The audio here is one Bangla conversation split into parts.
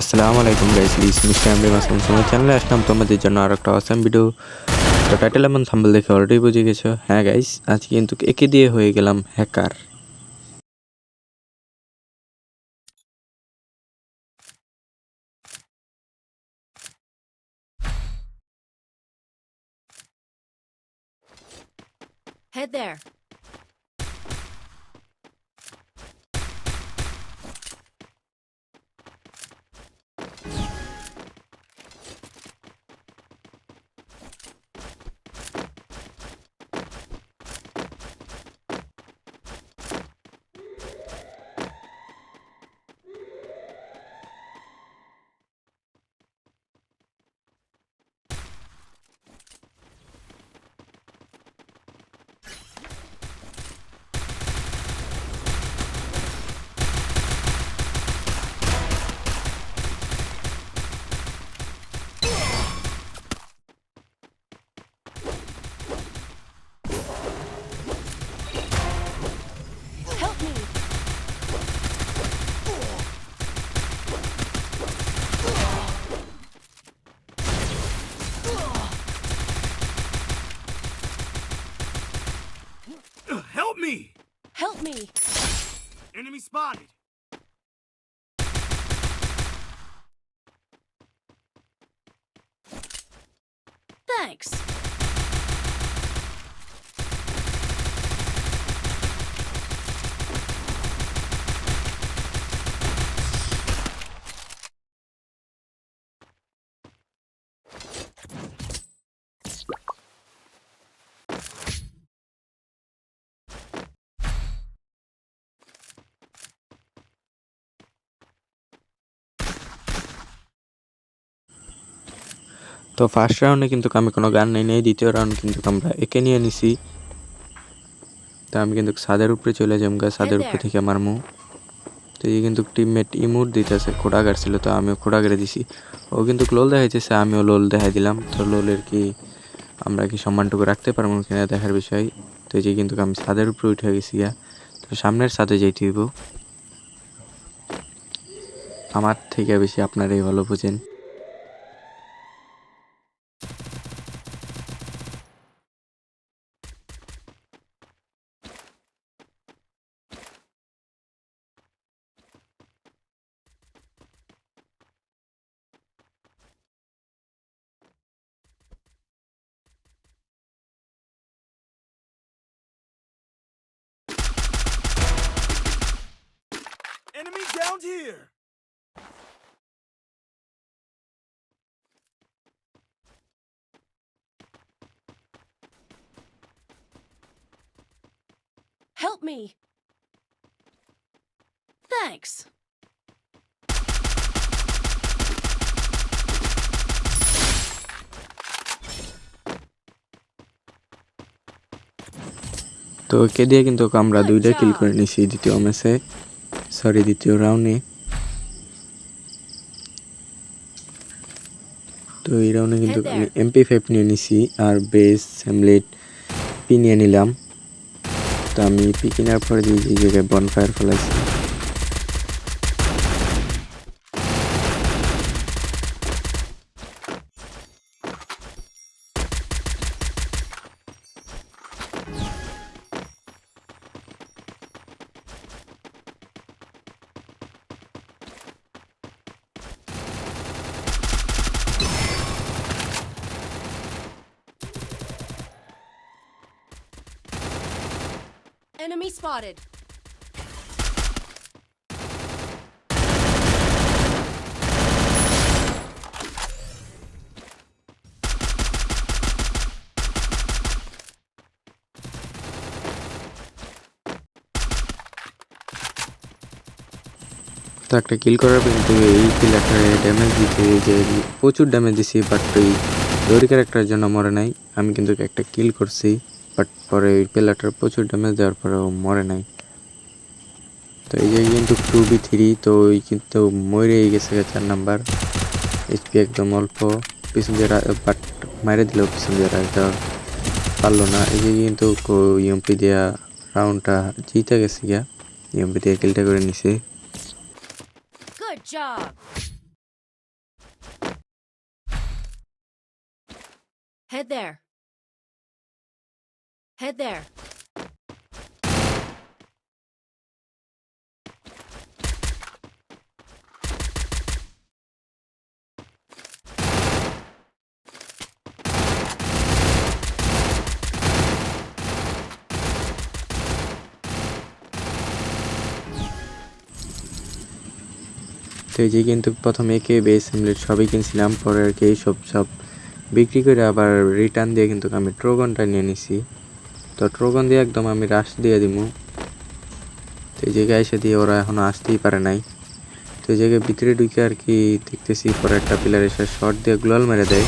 আসসালামু আলাইকুম guys, please mister MD Masum তোমার চ্যানেলে আসলাম তোমাদের জন্য আর একটা অসাম ভিডিও। তো টাইটেল এবং থাম্বনেল দেখে অলরেডি বুঝে গেছো। হ্যাঁ গাইস, আজকে কিন্তু একে দিয়ে হয়ে গেলাম hacker. Head there. Help me. Help me! Help me. Enemy spotted! Thanks. তো ফার্স্ট রাউন্ডে কিন্তু আমি কোনো গান নেই, দ্বিতীয় রাউন্ড কিন্তু আমরা একে নিয়ে নিছি। তো আমি কিন্তু ছাদের উপরে চলে যাম গা, ছাদের উপরে থেকে মারমু। তো এই কিন্তু টিমমেট ইমোট দিতেছে, খোড়াগার ছিল, তো আমিও খোড়াগারে দিছি। ও কিন্তু লোল দেখাইতেছে, আমিও লোল দেখাই দিলাম। তো লোলের কি আমরা কি সম্মানটুকু রাখতে পারবো কিনা দেখার বিষয়। তো এই যে কিন্তু আমি ছাদের উপরে উঠে গেছি গা। তো সামনের ছাদে যাইতে হইব, আমার থেকে বেশি আপনারাই ভালো বুঝেন। Enemy down here! Help me. Thanks. তো একে দিয়ে কিন্তু আমরা Good 2টা কিল করে job. নিছি দ্বিতীয় রাউন্ডে। তো এই রাউন্ডে কিন্তু Head আমি there. MP5 নিয়ে নিছি আর বেস হ্যামলেট পি নিয়ে নিলাম। তো আমি পি কেনার পরে যে জায়গায় বনফায়ার ফেলাইছি। Enemy spotted. তো একটা কিল করার পর কিন্তু এই প্লেয়ারটারে ড্যামেজ দিতে যে প্রচুর ড্যামেজ দিছি, বাট ওই দড়ি ক্যারেক্টারের জন্য মরে নাই। আমি কিন্তু একটা কিল করছি, বাট পরে ওই প্লেয়ারটার প্রচুর ড্যামেজ দেওয়ার পরেও মরে নাই। তো এই যে কিন্তু 2v3, তো ওই কিন্তু মরেই গেছে 4 নাম্বার। এইচপি একদম অল্প, পিছন দিয়ে বাট মারে দিলেও পিছন দিয়ে রাখতে পারলো না। এই যে কিন্তু ইএমপি দিয়া রাউন্ডটা জিতে গেছে গিয়া, ইএমপি দিয়ে কিলটা করে নিছে। Good job. Head there. Head there. তো এই যে কিন্তু প্রথমে একে বেস এমলেট সবই কিনছিলাম, পরে আর কি সব বিক্রি করে আবার রিটার্ন দিয়ে কিন্তু আমি ট্রোগনটা নিয়ে নিছি। তো ট্রোগন দিয়ে একদম আমি রাশ দিয়ে দিব। তো এই জায়গায় এসে দিয়ে ওরা এখনও আসতেই পারে নাই। তো এই জায়গায় ভিতরে ঢুকে আর কি দেখতেছি পরে একটা প্লেয়ার এসে শর্ট দিয়ে গ্লোয়াল মেরে দেয়।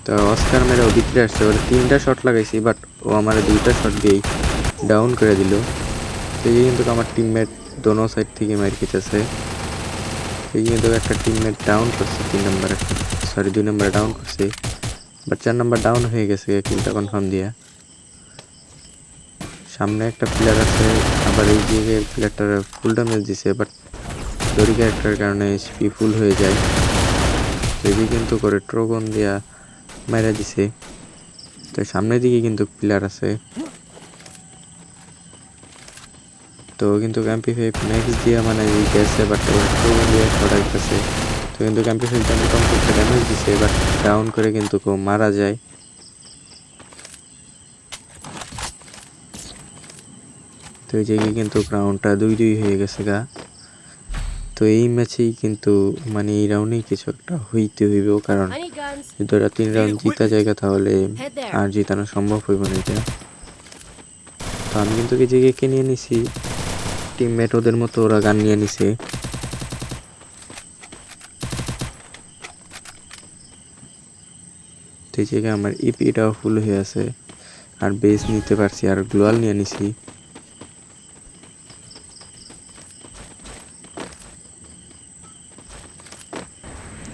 তো অস্কার মেরে ও ভিতরে আসছে, ওরা 3টা শট লাগাইছি, বাট ও আমার 2টা শট দিয়েই ডাউন করে দিল। তো এই কিন্তু আমার টিমমেট দোনো সাইড থেকে মার খেতেছে। এই কিন্তু একটা টিমমেট ডাউন করছে 2 নম্বরে ডাউন করছে, বাট 4 নম্বর ডাউন হয়ে গেছে কিলটা কনফার্ম দিয়া। সামনে একটা প্লেয়ার আছে, আবার এই জায়গায় প্লেয়ারটার ফুল ড্যামেজ দিছে, বাট দড়ি ক্যারেক্টারের কারণে এইচপি ফুল হয়ে যায়। এই কিন্তু করে ট্রোগন দিয়া মারা দিছে। তো সামনের দিকে কিন্তু প্লেয়ার আছে, তো কিন্তু এমপি5 ম্যাক্স দিয়া মানে গেছে, বাট ট্রোগন দিয়ে শট আসতেছে। তো কিন্তু এমপি5 কমপ্লিট ড্যামেজ দিছে, বাট ডাউন করে কিন্তু মারা যায়। তো এই জায়গায় কিন্তু রাউন্ডটা 2-2 হয়ে গেছে গা। তো এই ম্যাচেই কিন্তু মানে এই রাউন্ডেই কিছু একটা হইতে হইব, কারণ I need guns. যদি ওরা 3 রাউন্ড জিতা জায়গা তাহলে Head there. আর জিতানো সম্ভব হইব না এটা। তো আমি কিন্তু এই জায়গায় কে নিয়ে নিছি, টিমমেট ওদের মতো ওরা গান নিয়ে নিছে। তো এই জায়গায় আমার ইপিটাও ফুল হয়ে আছে, আর বেস নিতে পারছি, আর গ্লোয়াল নিয়ে নিছি।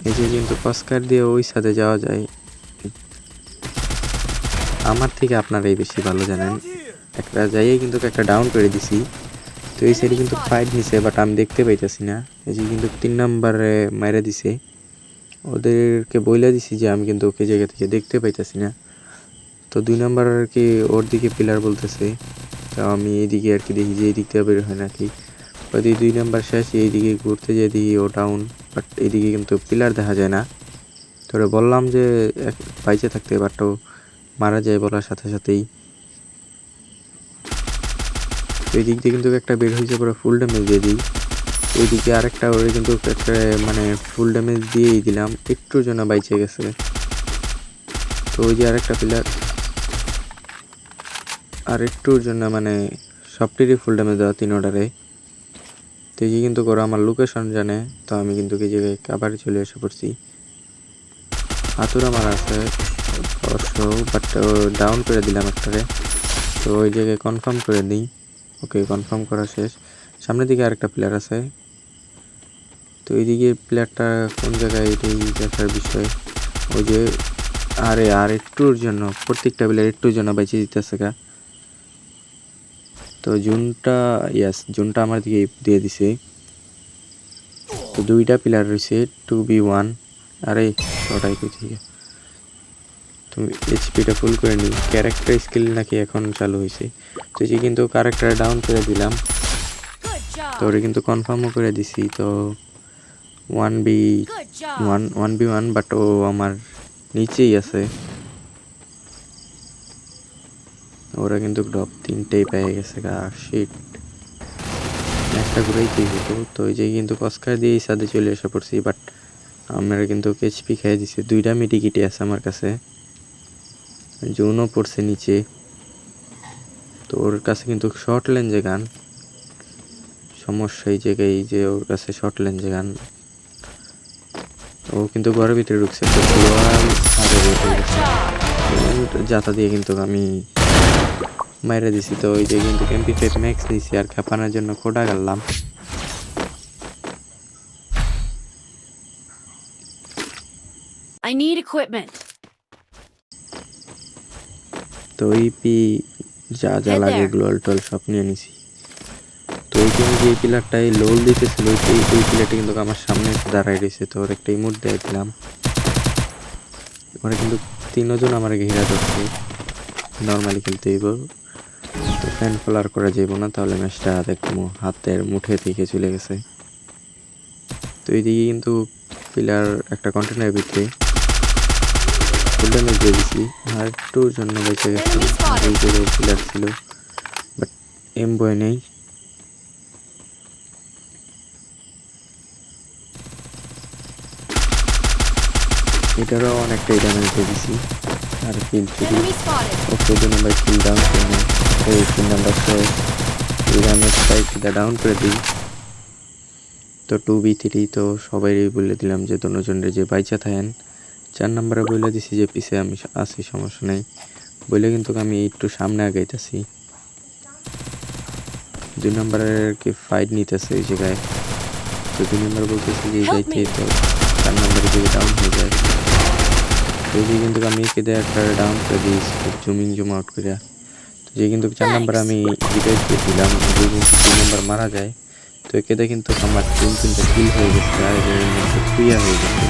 এই যে কিন্তু অস্কার দিয়ে ওই সাথে যাওয়া যায়। আমার থেকে আপনারাই বেশি ভালো জানেন। একটা যাইয়ে কিন্তু একটা ডাউন করে দিছি। তো এই সাইডে কিন্তু ফাইট নিছে, বাট আমি দেখতে পাইতেছি না। এই যে কিন্তু 3 নম্বরে মাইরা দিছে, ওদেরকে বইলা দিছি যে আমি কিন্তু ওকে জায়গা থেকে দেখতে পাইতেছি না। তো 2 নম্বর আর কি ওর দিকে পিলার বলতেছে, তো আমি এইদিকে আর কি দেখি যে এই দিক থেকে বের হয় নাকি। ওই 2 নম্বর শেষ, এইদিকে ঘুরতে যেয়ে দেখি ও ডাউন, বাট এইদিকে কিন্তু পিলার দেখা যায় না। তোরে বললাম যে বাইচে থাকতে, বাট ও মারা যায় বলার সাথে সাথেই। এই দিক দিয়ে কিন্তু একটা বের হয়েছে, পরে ফুল ড্যামেজ দিয়ে দিই। ওইদিকে আরেকটা ওরে কিন্তু একটা মানে ফুল ড্যামেজ দিয়েই দিলাম, একটুর জন্য বাইচে গেছে। তো ওই যে আরেকটা প্লেয়ার আর একটুর জন্য মানে সবটিরই ফুল ড্যামেজ দেওয়া 3 অর্ডারে। তো এই যে কিন্তু ওরা আমার লোকেশন জানে, তো আমি কিন্তু এই জায়গায় আবার চলে এসে পড়ছি। হাতুড়া মারা আছে অবশ্য, বাট ডাউন করে দিলাম একটারে। তো ওই জায়গায় কনফার্ম করে দিই। ওকে, কনফার্ম করা শেষ। সামনের দিকে আরেকটা প্লেয়ার আছে। তো এইদিকে প্লেয়ারটা কোন জায়গায় এটাই দেখার বিষয়। ওই যে আর একটুর জন্য প্রত্যেকটা প্লেয়ার একটুর জন্য বেঁচে দিতেছে গা। তো জুনটা আমার দিকে দিয়ে দিছে। তো 2টা প্লেয়ার রয়েছে 2v1। আরে ওটাই কই থেকে তুমি এইচপিটা ফুল করে নি। ক্যারেক্টার স্কিল নাকি এখন চালু হয়েছে। তো এই যে কিন্তু ক্যারেক্টার ডাউন করে দিলাম, Good তো job. ওরে কিন্তু কনফার্মও করে দিছি। তো Good job. 1v1, বাট ও আমার নিচেই আছে। ওরা কিন্তু ড্রপ 3টেই পেয়ে গেছে গা। শিট, একটা ঘুরেইতেই হতো। তো এই যে কিন্তু অস্কার দিয়ে এই সাথে চলে এসে পড়ছি, বাট আমরা কিন্তু এইচপি খাইয়ে দিছি। 2টা মেডিকিটে আছে আমার কাছে, জোনও পড়ছে নিচে। তো ওর কাছে কিন্তু শর্ট লেঞ্জে গান, সমস্যা এই জায়গায় যে ওর কাছে শর্ট লেঞ্জে গান। ও কিন্তু ঘরের ভিতরে ঢুকছে, তো জাতা দিয়ে কিন্তু আমি মাইরা দিছি। তো ওই যে কিন্তু এমপি5 ম্যাক্স নিছি, আর খেপানোর জন্য কোডা গাড়লাম। I need equipment. তো ইপি যা যা Head লাগে there. গ্লোয়াল টোয়াল সব নিয়ে নিছি। তো ওই যে পিলারটাই লোল দিতেছিল, ওই পিলারটা কিন্তু আমার সামনে এসে দাঁড়াই রয়েছে। তো ওর একটা ইমোট দিয়ে দিলাম। ওরা কিন্তু তিনজন আমার ঘেরা ধরছে, নর্মালি খেলতে হইব, তো ফ্যান ফলার করা যাইব না, তাহলে ম্যাচটা দেখবো হাতের মুঠে থেকে চলে গেছে। তো এইদিকে কিন্তু পিলার একটা কন্টেনারের ভিতরে ফুল ড্যামেজ দিয়ে দিছি, আর একটুর জন্য বেঁচে গেছে। এই জায়গায় পিলার ছিল, বাট এম বয় নেই। এটারও অনেকটাই ড্যামেজ দিয়ে দিছি, আর কিল চুরি। Enemy spotted. ওকে 2 নাম্বার কিল ডাউন করে নেই, এই 3 নাম্বার শেষ। এই ড্যামেজটাই কিলটা ডাউন করে দিই। তো 2v3, তো সবাই বলে দিলাম যে দুজনের যে বাইচা থাকেন। 4 নাম্বারে বলে দিছি যে পিছে আমি আছি, সমস্যা নেই বলে কিন্তু আমি একটু সামনে আগাইতেছি। 2 নাম্বারের কি ফাইট নিতেছে এই জায়গায়, তো 2 নাম্বার বলতেছে যে যাইতে, তো 4 নাম্বারে যদি ডাউন হয়ে যায়, তো এই যে কিন্তু আমি একে দিয়ে একটা ডাউন করে দিয়েছি জুম আউট করে। তো যে কিন্তু 4 নাম্বার আমি রিভাইভ দিয়ে দিলাম, যে কিন্তু 2 নাম্বার মারা যায়। তো একে দিয়ে কিন্তু আমার 3-3টা কিল হয়ে গেছে, আর এর মধ্যে 3 হয়ে গেছে।